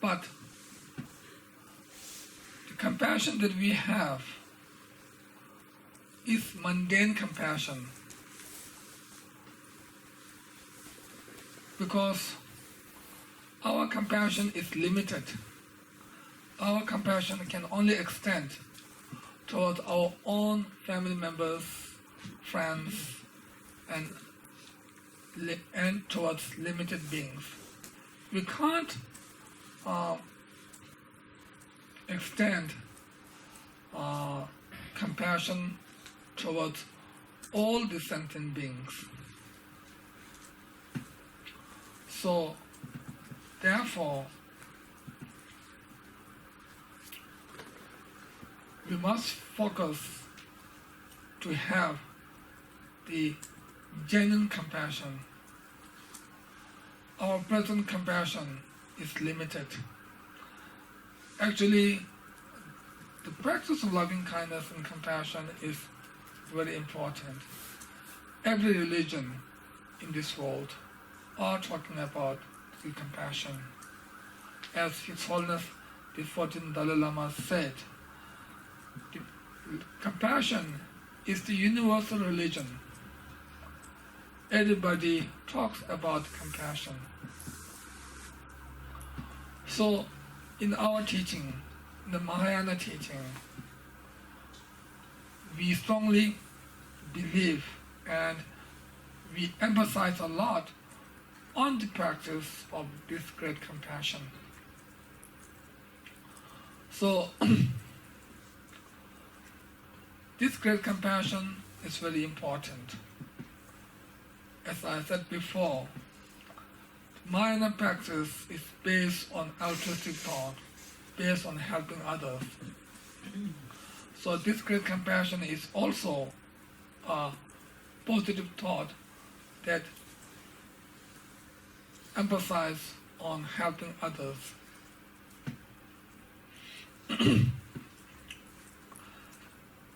But the compassion that we have is mundane compassion, because our compassion is limited. Our compassion can only extend towards our own family members, friends, and towards limited beings. We can't extend compassion towards all the sentient beings. So, therefore, we must focus to have the genuine compassion. Our present compassion is limited. Actually, the practice of loving kindness and compassion is very important. Every religion in this world are talking about the compassion. As His Holiness the 14th Dalai Lama said, compassion is the universal religion. Everybody talks about compassion. So, in our teaching, in the Mahayana teaching, we strongly believe and we emphasize a lot on the practice of this great compassion. So, this great compassion is very important. As I said before, Mahayana practice is based on altruistic thought, based on helping others. So this great compassion is also a positive thought that emphasizes on helping others.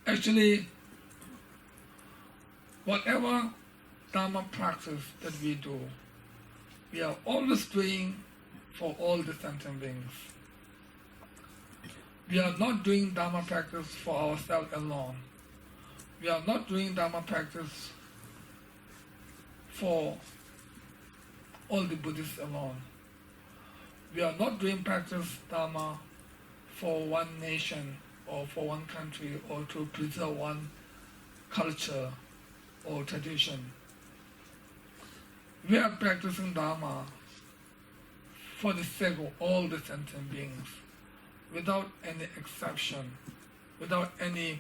Actually, whatever Dharma practice that we do, we are always doing for all the sentient beings. We are not doing Dharma practice for ourselves alone. We are not doing Dharma practice for all the Buddhists alone. We are not doing practice Dharma for one nation or for one country or to preserve one culture or tradition. We are practicing Dharma for the sake of all the sentient beings, without any exception, without any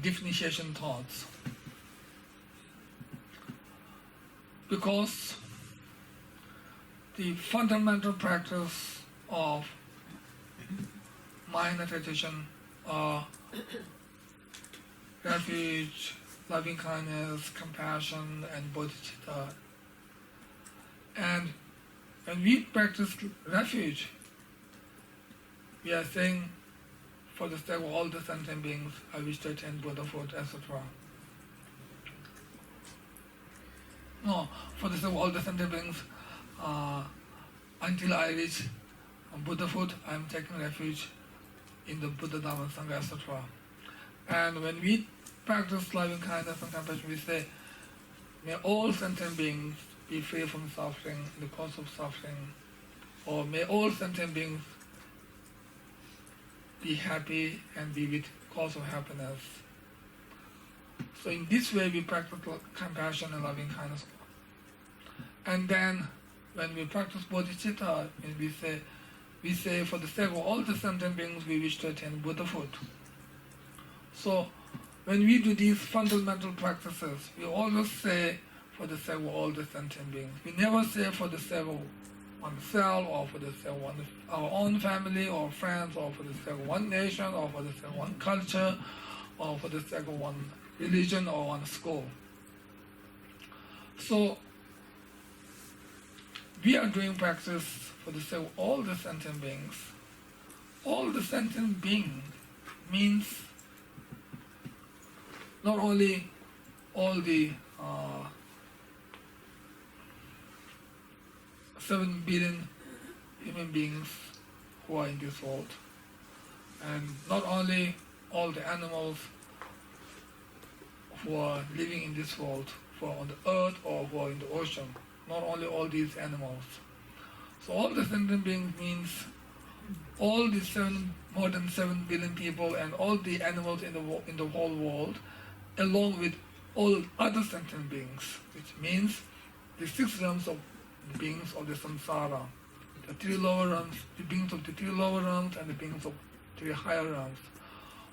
differentiation thoughts. Because the fundamental practice of Mahayana tradition are refuge, loving kindness, compassion, and bodhicitta. And when we practice refuge, we are saying, for the sake of all the sentient beings, I wish to attain Buddhahood, etc. No, for the sake of all the sentient beings, until I reach Buddhahood, I am taking refuge in the Buddha, Dhamma, Sangha, etc. And when we practice loving kindness and compassion, we say, may all sentient beings be free from suffering, the cause of suffering, or may all sentient beings be happy and be with cause of happiness. So in this way we practice compassion and loving kindness. And then when we practice bodhicitta, we say for the sake of all the sentient beings we wish to attain Buddhahood. So when we do these fundamental practices, we always say for the sake of all the sentient beings. We never say for the sake of oneself, or for the sake of our own family or friends, or for the sake of one nation, or for the sake of one culture, or for the sake of one religion or one school. So we are doing practice for the sake of all the sentient beings. All the sentient being means not only all the 7 billion human beings who are in this world. And not only all the animals who are living in this world, who are on the earth or who are in the ocean, not only all these animals. So all the sentient beings means all the more than 7 billion people and all the animals in the whole world, along with all other sentient beings, which means the 6 realms of the beings of the samsara, the 3 lower realms, the beings of the 3 lower realms and the beings of 3 higher realms.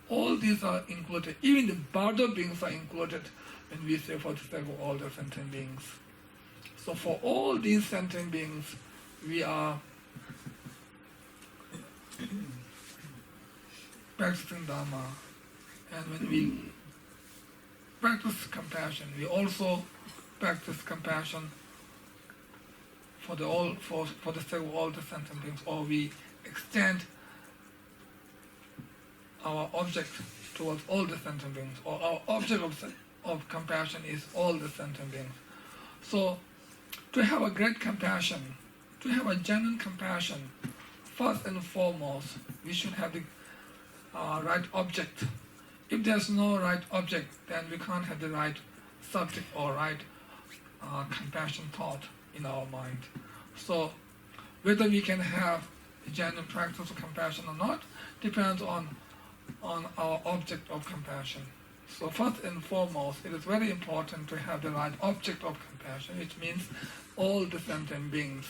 All these are included. Even the bardo beings are included when we say for the sake of all the sentient beings. So for all these sentient beings, we are practicing Dharma. And when we practice compassion, we also practice compassion for the sake of all the sentient beings, or we extend our object towards all the sentient beings, or our object of compassion is all the sentient beings. So, to have a great compassion, to have a genuine compassion, first and foremost, we should have the right object. If there's no right object, then we can't have the right subject or right compassion thought in our mind. So, whether we can have a genuine practice of compassion or not depends on our object of compassion. So first and foremost, it is very important to have the right object of compassion, which means all the sentient beings.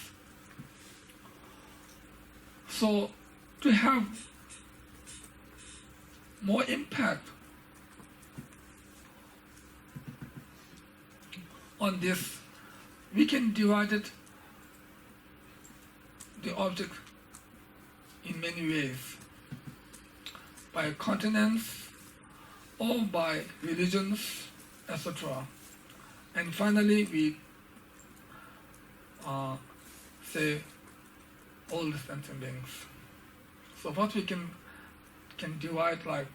So to have more impact on this, we can divide the object in many ways. By continents or by religions, etc. And finally, we say all the sentient beings. So what we can divide like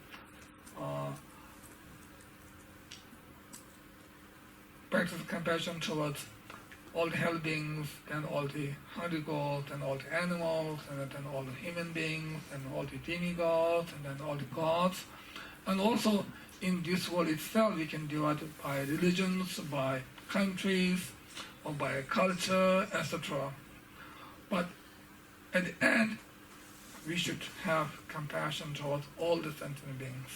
practice of compassion towards all the hell beings, then all the hungry gods, and all the animals, and then all the human beings, and all the demigods, and then all the gods. And also in this world itself, we can divide it by religions, by countries, or by culture, etc. But at the end, we should have compassion towards all the sentient beings.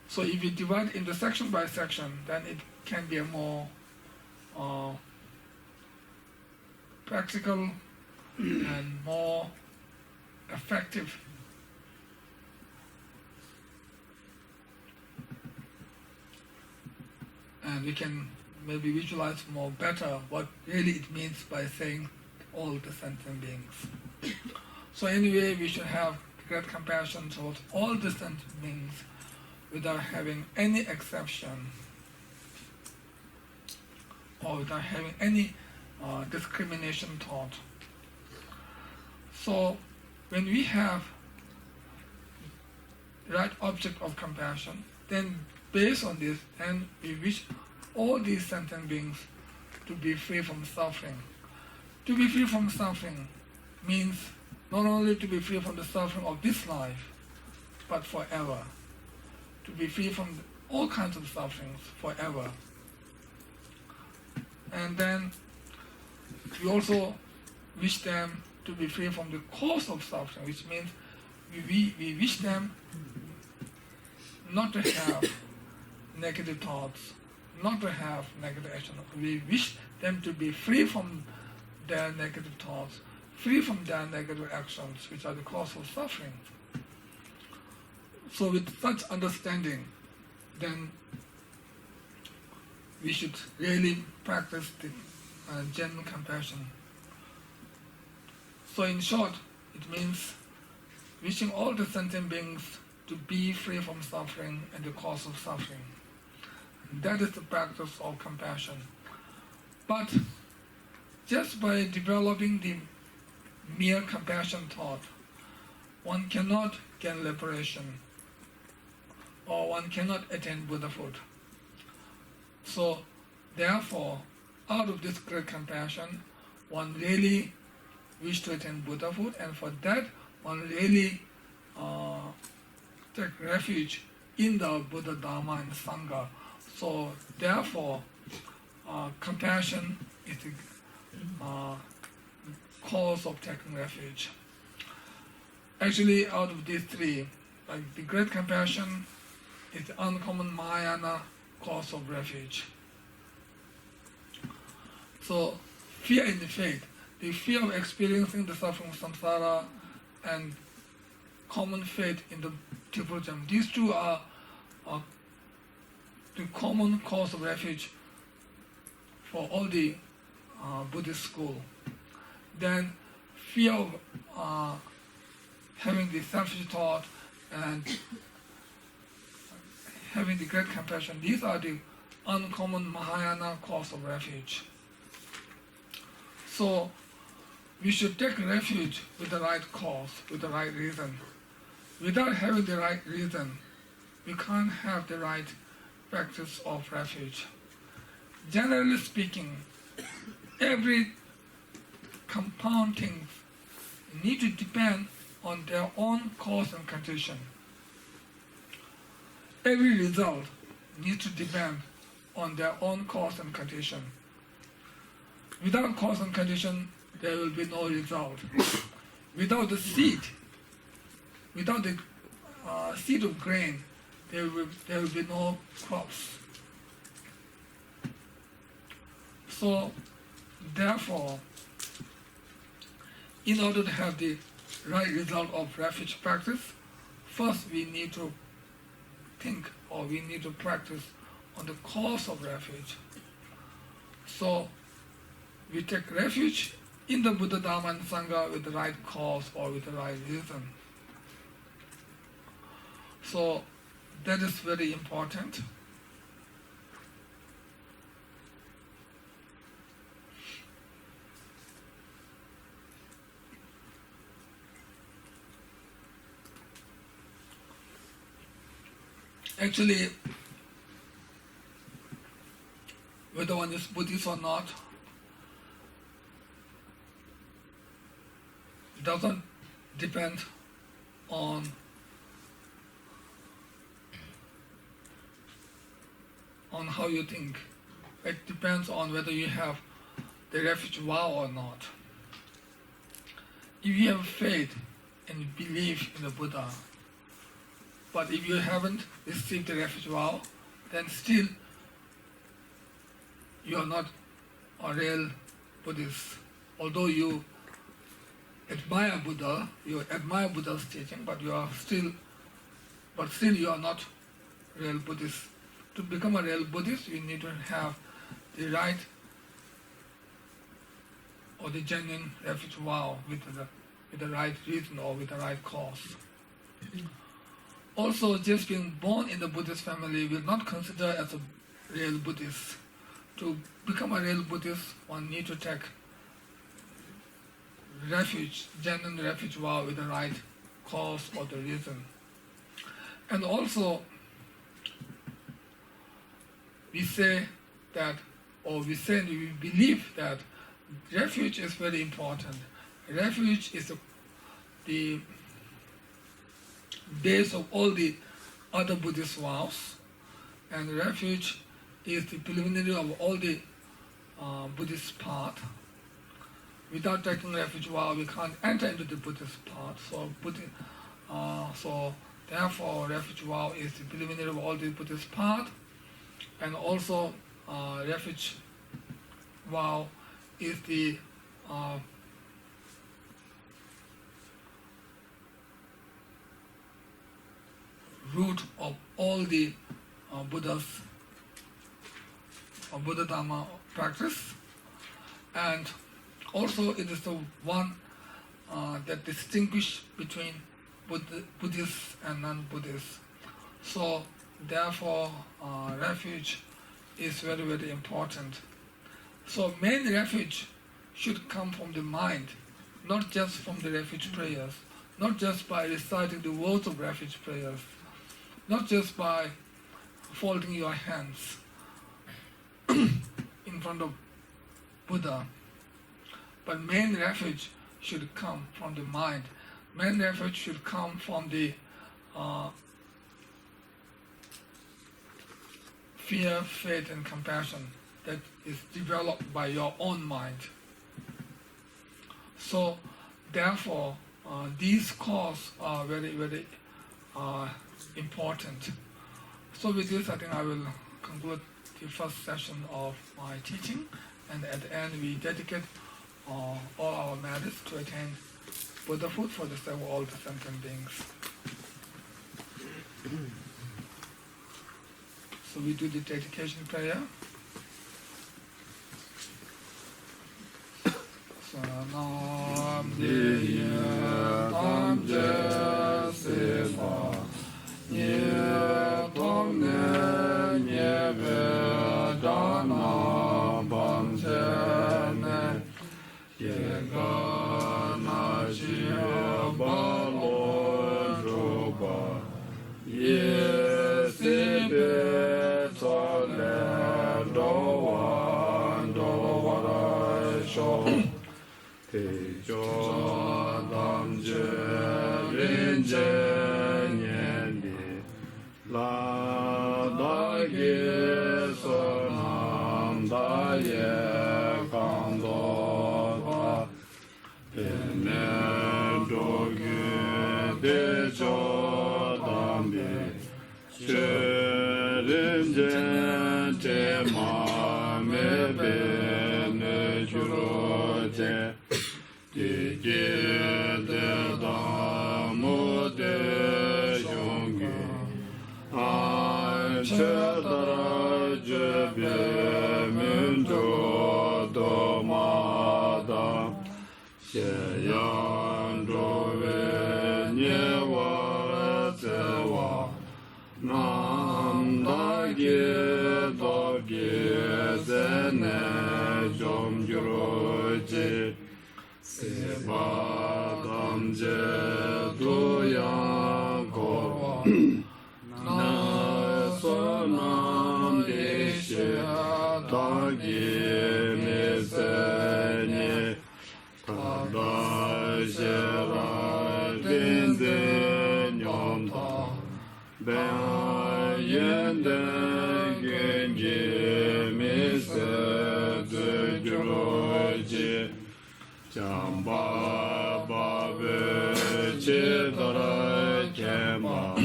So if we divide into section by section, then it can be a more practical and more effective and we can maybe visualize more better what really it means by saying all the sentient beings. So anyway, we should have great compassion towards all the sentient beings without having any exception or without having any discrimination thought. So when we have right object of compassion, then based on this, then we wish all these sentient beings to be free from suffering. To be free from suffering means not only to be free from the suffering of this life, but forever. To be free from all kinds of sufferings forever. And then we also wish them to be free from the cause of suffering, which means we wish them not to have negative thoughts, not to have negative action. We wish them to be free from their negative thoughts, free from their negative actions, which are the cause of suffering. So with such understanding, then we should really practice the genuine compassion. So in short, it means wishing all the sentient beings to be free from suffering and the cause of suffering. And that is the practice of compassion. But just by developing the mere compassion thought, one cannot gain liberation, or one cannot attain Buddhahood. So, therefore, out of this great compassion, one really wish to attain Buddhahood, and for that, one really take refuge in the Buddha, Dharma, and Sangha. So therefore, compassion is the cause of taking refuge. Actually, out of these three, like the great compassion is the uncommon Mahayana cause of refuge. So, fear in the faith, the fear of experiencing the suffering of samsara, and common faith in the Tripurjam. These two are the common cause of refuge for all the Buddhist school. Then fear of having the selfish thought and having the great compassion, these are the uncommon Mahayana cause of refuge. So we should take refuge with the right cause, with the right reason. Without having the right reason, we can't have the right practice of refuge. Generally speaking, every compound thing need to depend on their own cause and condition. Every result needs to depend on their own cause and condition. Without cause and condition, there will be no result. Without the seed, without the seed of grain, there will be no crops. So, therefore, in order to have the right result of refuge practice, first we need to think, or we need to practice on the cause of refuge. So we take refuge in the Buddha, Dharma, and Sangha with the right cause or with the right reason. So that is very important. Actually, whether one is Buddhist or not, doesn't depend on how you think. It depends on whether you have the refuge vow or not. If you have faith and belief in the Buddha, but if you haven't received the refuge vow, then still you are not a real Buddhist. Although you admire Buddha, you admire Buddha's teaching, but still you are not real Buddhist. To become a real Buddhist, you need to have the right or the genuine refuge vow with the right reason or with the right cause. Also, just being born in the Buddhist family will not consider as a real Buddhist. To become a real Buddhist, one need to take refuge, genuine refuge vow with the right cause or the reason. And also, we say that, or we believe that refuge is very important. Refuge is the base of all the other Buddhist vows, and refuge is the preliminary of all the Buddhist path. Without taking refuge vow, we can't enter into the Buddhist path. So therefore, refuge vow is the preliminary of all the Buddhist path, and also refuge vow is the root of all the Buddha's Buddha Dharma practice, and also it is the one that distinguishes between Buddhists and non-Buddhists. So therefore, refuge is very, very important. So main refuge should come from the mind, not just from the refuge prayers, not just by reciting the words of refuge prayers, not just by folding your hands in front of Buddha. But main refuge should come from the mind. Main refuge should come from the fear, faith, and compassion that is developed by your own mind. So, therefore, these causes are very, very important. So with this, I think I will conclude the first session of my teaching, and at the end we dedicate all our matters to attain Buddhahood for the sake of all the sentient beings. So we do the dedication prayer. Sanam Deya Tam Je Sefa Nye Tom Ne Nye Ve Dana Bam Je Ne Ye Ga Na Shia Ba Lo Juba Ye Si Be Tsa Le Do Wan Do Wa Ra Sho Te Jo Dam Je Rin Je Nyen Di La Da Ge So Nam Da Ye Kang Do Da Pe Ne Do Ge De Jo Dam Bi Che Rin Je Te Ma Me Be Ne Juro Je Di Ge De Da Mo De Yong Ge An Che Dara Je Be Min Jo Do Ma Da Xie Yang Zhou Wei Nie Wa Ze Wa Nam Da Ge Do Ge Ze Ne Jom Juro Ji Se Ba Dam Je Du Yang Ko Na So Nam Di Xie Da Ge Me Se Ni Ta Da Xie Ra Din Ze Nyom Ta Ben Yen De Gen Ji Me Se De Juro Ji Jam Ba Ba Be Che Dara Ken Ba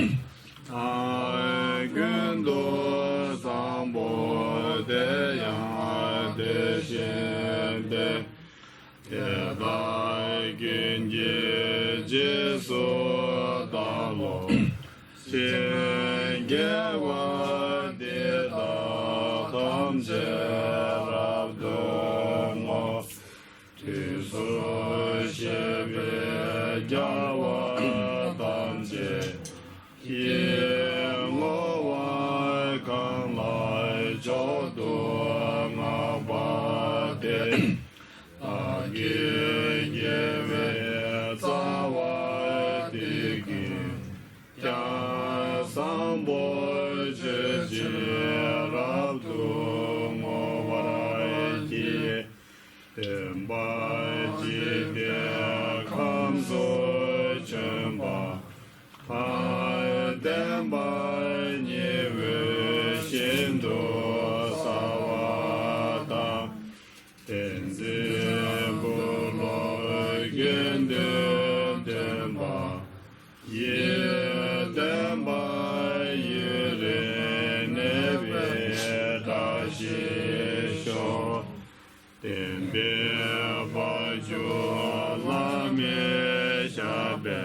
Ai Gun Do Zang Bo De Yang De Shen De Ye Da Gen Ji Je So Da Lo Shen Ge Wa De Da Tam Je Rab Do Mo Tu So She Be Ja Wa Tam Je Ye Mo Wa Kang Lai Jo Do Nga Ba De A Ge Ye We Za Wa Di Gi Ja Sam Bo Je Ji Rab Du Mo Wa Ji Ten Ba Ji De Kam So Chen Ba Hai Den Ba Ni We Xin Do Sa Wa Da Ten Zi Bu Lo Gen Den Den Ba Ye Den Ba Ye Re Ne We Da Xi Sho Ten Be Ba Ju La Me Sha Be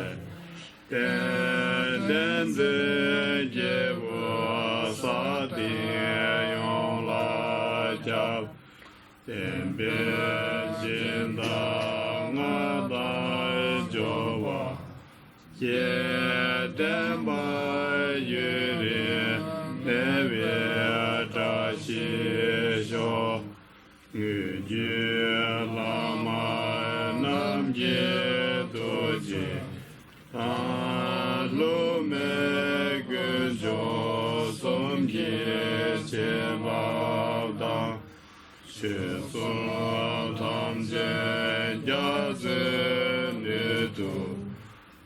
Den Ze Je Wo Sa Di Yong La Jiao Ten Be Jin Da Nga Da Jo Wa Ye Den Ba Yu Ri Ne We Da Xi Sho Yu Ju La Ma Nam Je Do Ji Ta Lu Me Gu Jo Som Ji Che Ba Da She So je jaze nidu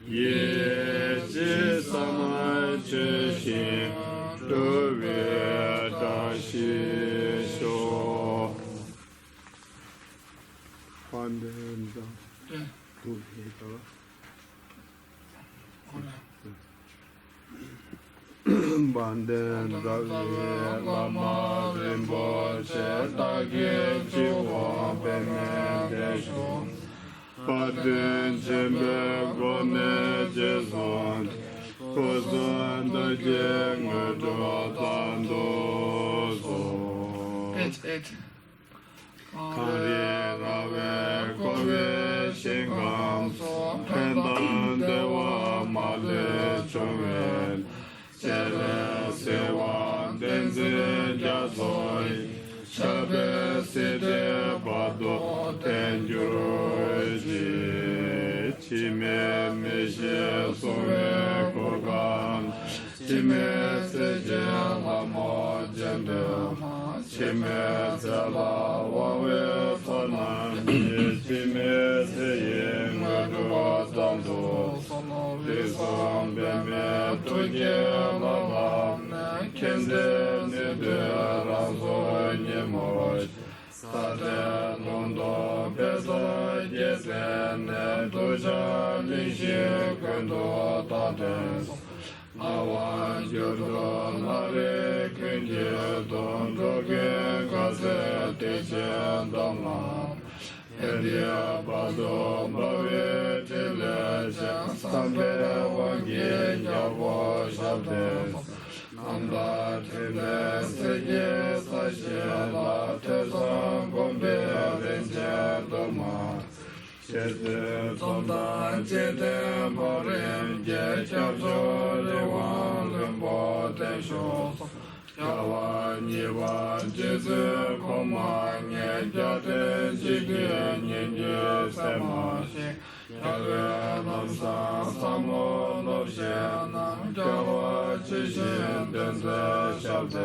ye je sama che shi do ve da shi sho 환된 자 두 개가 반된 자에 라마 림보체 다게 지와 베메데쇼 받은 젬베 고네 제손 고존 다쟁을 도탄도소 카리라베 고베 싱감소 펜단데와 말레 조멘 제레 세와 덴제 자소이 샤베 세데 바도 텐주로이지 치메 메시에 소에 고간 치메 세제 라모 젠데 치메 자라 와웨 소난 치메 세예 마도와 담도 리송 베메 토제 라라 켄데 네데라소 니모 사데 논도 베소 예세네 도자 리시 근도 다데 아와 저도 나레 근제 돈도게 가세 대전도마 엘리아 바도 바베 텔레자 삼베 원게 야보 샤데 남다 텔레 세게 사시라 테상 곰베 렌제 도마 제대 zonda 제대 버렌 제자조레 왕은 보대쇼 야와니와 제즈 고마니 자대 지게니 세마시 야외 남사 사모 노시나 자와 지신 덴제 샤데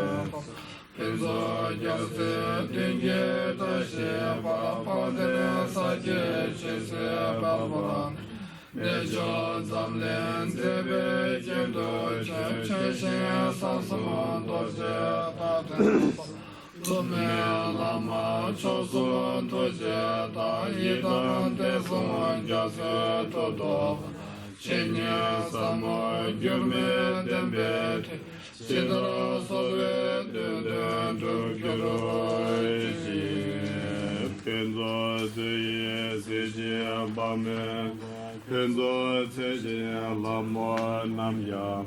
Penzo jase dinge tashe papadere sakye chese paparan Nejo zamlen tebe jendo cheshe sasaman doje paten Lume lama chosun toje ta yidan tesun jase todo Chenye samo gyurme dembete Sidra sove duden tukiroi Penzo zeye seje bame Penzo seje lamo namya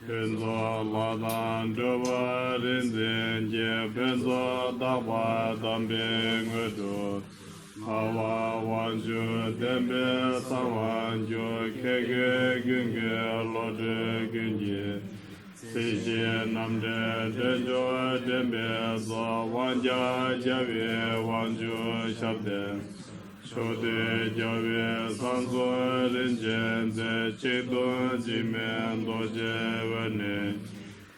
Penzo ladan dova rinzenje Penzo dawa dambe ngudu Hawa wanju dembe sawanju Kege gunge lode gunje Seje namde denjo dembe zo wanja jave wanju shabde Shode jave sanzo rinjenze Chidon jimen doje vene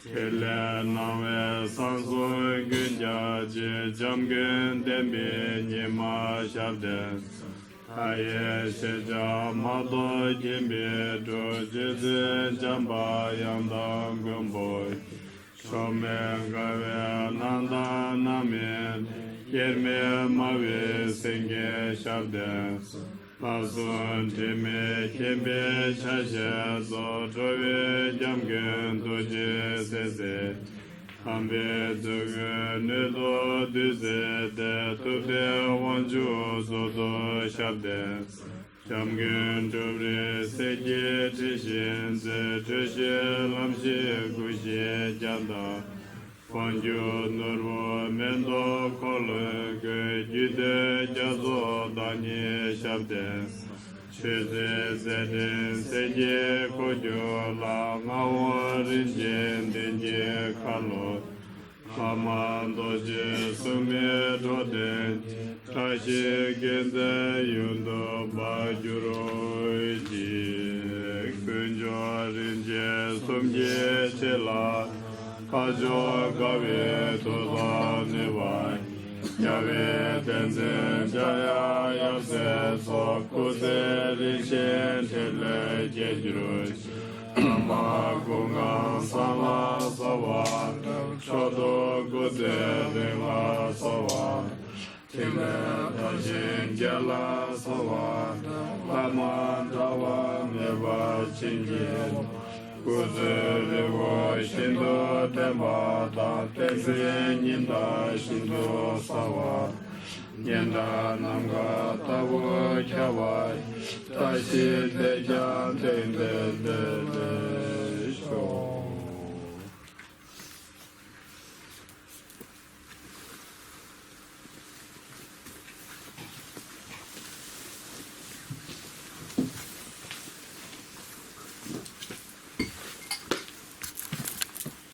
Kele nawe sanzo gunjaje Jamgen dembe nima shabde Aye sheja mado jimbe do jeze jamba yanda gumboy Shome gave nanda namen Yerme mawe senge shabde Pasun jime kembe chashe zo Jove jamgen doje sese Ambe dugu nido dize de tube wanju zodo shabde Jamgun dubre seke tishin ze tishe lamshi kushe janda Wanju nurwo mendo kolu ge jide jazo dani shabde Sheze zedin seke kojo la ngawo rinjen denje kalo Amandoje sume doden Tashi genze yundo bajuro ji Kunjo rinje sumje chela Kajo gawe toza nevai Yahweh Tenzin Jaya Yapse So Kuse Rishen Tele Jejruj Nama Gunga Sama Sawa Chodo Kuze Ringa Sawa Time Tajin Gyala Sawa Lama Dawa Neva Chinjin Kuze Revo Shindo Temba Ta Tenzin Ninda Shindo Sawa Nyenda Nanga Tawo Kyawai Tashi Dejan Tende Sho